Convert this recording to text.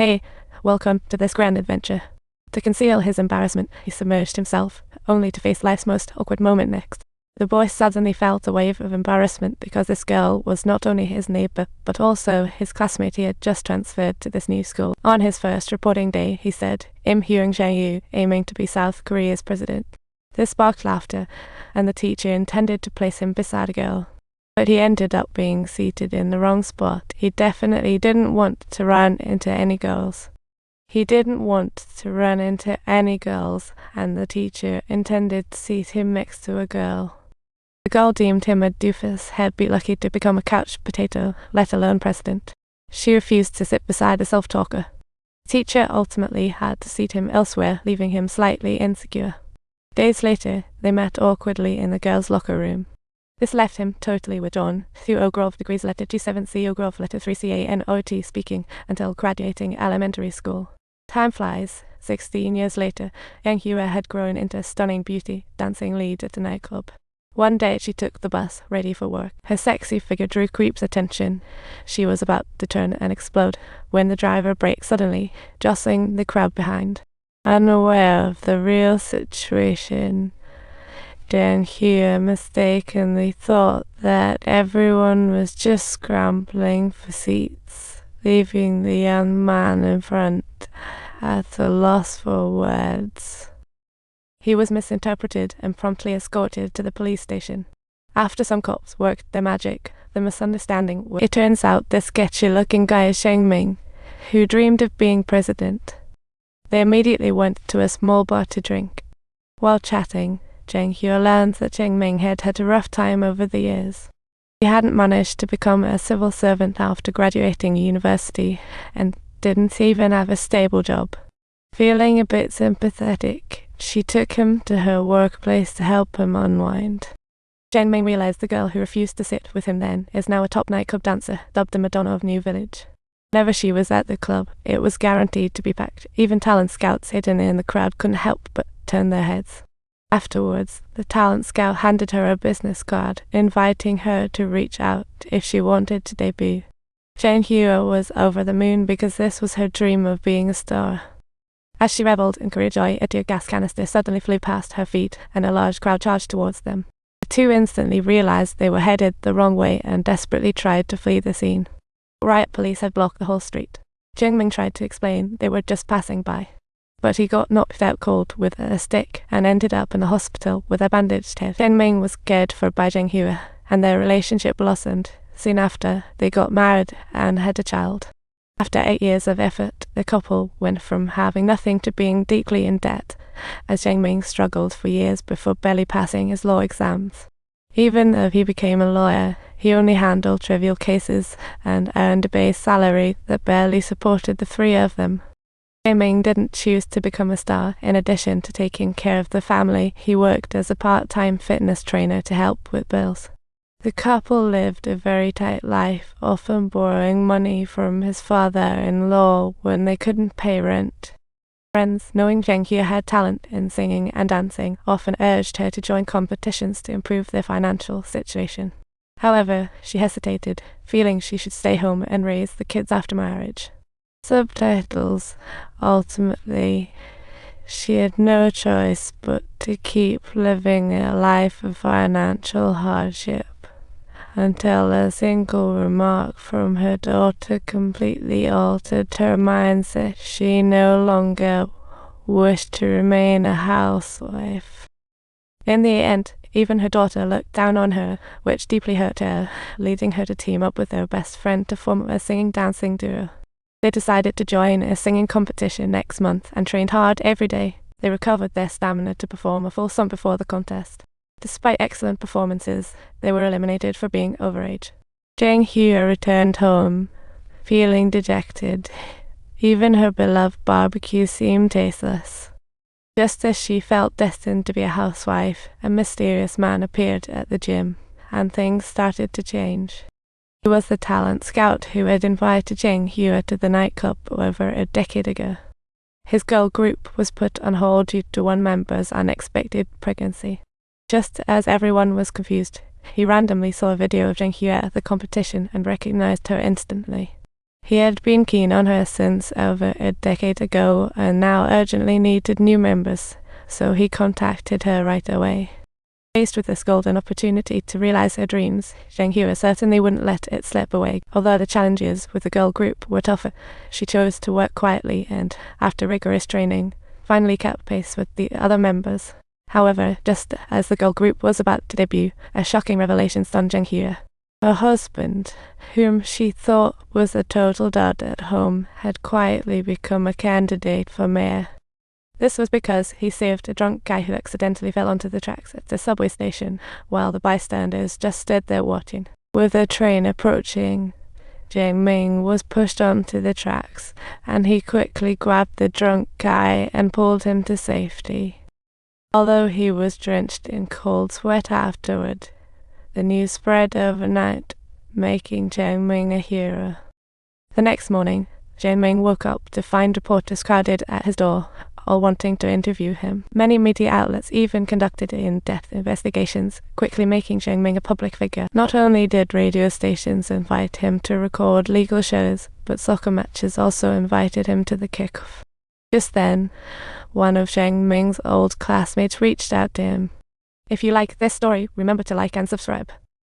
"Hey, welcome to this grand adventure." To conceal his embarrassment, he submerged himself, only to face life's most awkward moment next. The boy suddenly felt a wave of embarrassment because this girl was not only his neighbor, but also his classmate he had just transferred to this new school. On his first reporting day, he said, "I'm Hyung Jae-yu, aiming to be South Korea's president." This sparked laughter, and the teacher intended to place him beside a girl. But he ended up being seated in the wrong spot. He definitely didn't want to run into any girls. And the teacher intended to seat him next to a girl. The girl deemed him a doofus, he'd be lucky to become a couch potato, let alone president. She refused to sit beside the self-talker. The teacher ultimately had to seat him elsewhere, leaving him slightly insecure. Days later, they met awkwardly in the girls' locker room. This left him totally withdrawn, through overall degrees letter G7C, overall letter 3CA, and OT speaking until graduating elementary school. Time flies. 16 years later, Zheng had grown into a stunning beauty, dancing lead at a nightclub. One day she took the bus, ready for work. Her sexy figure drew Creep's attention. She was about to turn and explode when the driver braked suddenly, jostling the crowd behind. Unaware of the real situation, Zheng mistakenly thought that everyone was just scrambling for seats, leaving the young man in front at a loss for words. He was misinterpreted and promptly escorted to the police station. After some cops worked their magic, the misunderstanding was, it turns out this sketchy-looking guy is Ming, who dreamed of being president. They immediately went to a small bar to drink. While chatting, Zheng learned that Ming had had a rough time over the years. He hadn't managed to become a civil servant after graduating university and didn't even have a stable job. Feeling a bit sympathetic, she took him to her workplace to help him unwind. Ming realized the girl who refused to sit with him then is now a top nightclub dancer, dubbed the Madonna of New Village. Whenever she was at the club, it was guaranteed to be packed. Even talent scouts hidden in the crowd couldn't help but turn their heads. Afterwards, the talent scout handed her a business card, inviting her to reach out if she wanted to debut. Zheng was over the moon because this was her dream of being a star. As she reveled in career joy, a tear gas canister suddenly flew past her feet and a large crowd charged towards them. The two instantly realized they were headed the wrong way and desperately tried to flee the scene. Riot police had blocked the whole street. Ming tried to explain they were just passing by, but he got knocked out cold with a stick and ended up in the hospital with a bandaged head. Ming was cared for by Zheng, and their relationship blossomed. Soon after, they got married and had a child. After 8 years of effort, the couple went from having nothing to being deeply in debt, as Ming struggled for years before barely passing his law exams. Even though he became a lawyer, he only handled trivial cases and earned a base salary that barely supported the three of them. Ming didn't choose to become a star. In addition to taking care of the family, he worked as a part-time fitness trainer to help with bills. The couple lived a very tight life, often borrowing money from his father-in-law when they couldn't pay rent. Friends, knowing Zheng had talent in singing and dancing, often urged her to join competitions to improve their financial situation. However, she hesitated, feeling she should stay home and raise the kids after marriage. Subtitles. Ultimately, she had no choice but to keep living a life of financial hardship, until a single remark from her daughter completely altered her mindset. She no longer wished to remain a housewife. In the end, even her daughter looked down on her, which deeply hurt her, leading her to team up with her best friend to form a singing-dancing duo. They decided to join a singing competition next month and trained hard every day. They recovered their stamina to perform a full song before the contest. Despite excellent performances, they were eliminated for being overage. Zheng returned home, feeling dejected. Even her beloved barbecue seemed tasteless. Just as she felt destined to be a housewife, a mysterious man appeared at the gym, and things started to change. He was the talent scout who had invited Zheng to the nightclub over a decade ago. His girl group was put on hold due to one member's unexpected pregnancy. Just as everyone was confused, he randomly saw a video of Zheng at the competition and recognized her instantly. He had been keen on her since over a decade ago and now urgently needed new members, so he contacted her right away. Faced with this golden opportunity to realize her dreams, Zheng certainly wouldn't let it slip away. Although the challenges with the girl group were tougher, she chose to work quietly and, after rigorous training, finally kept pace with the other members. However, just as the girl group was about to debut, a shocking revelation stunned Zheng. Her husband, whom she thought was a total dud at home, had quietly become a candidate for mayor. This was because he saved a drunk guy who accidentally fell onto the tracks at the subway station, while the bystanders just stood there watching. With the train approaching, Ming was pushed onto the tracks, and he quickly grabbed the drunk guy and pulled him to safety. Although he was drenched in cold sweat afterward, the news spread overnight, making Ming a hero. The next morning, Ming woke up to find reporters crowded at his door, all wanting to interview him. Many media outlets even conducted in-depth investigations, quickly making Ming a public figure. Not only did radio stations invite him to record legal shows, but soccer matches also invited him to the kickoff. Just then, one of Ming's old classmates reached out to him. If you like this story, remember to like and subscribe.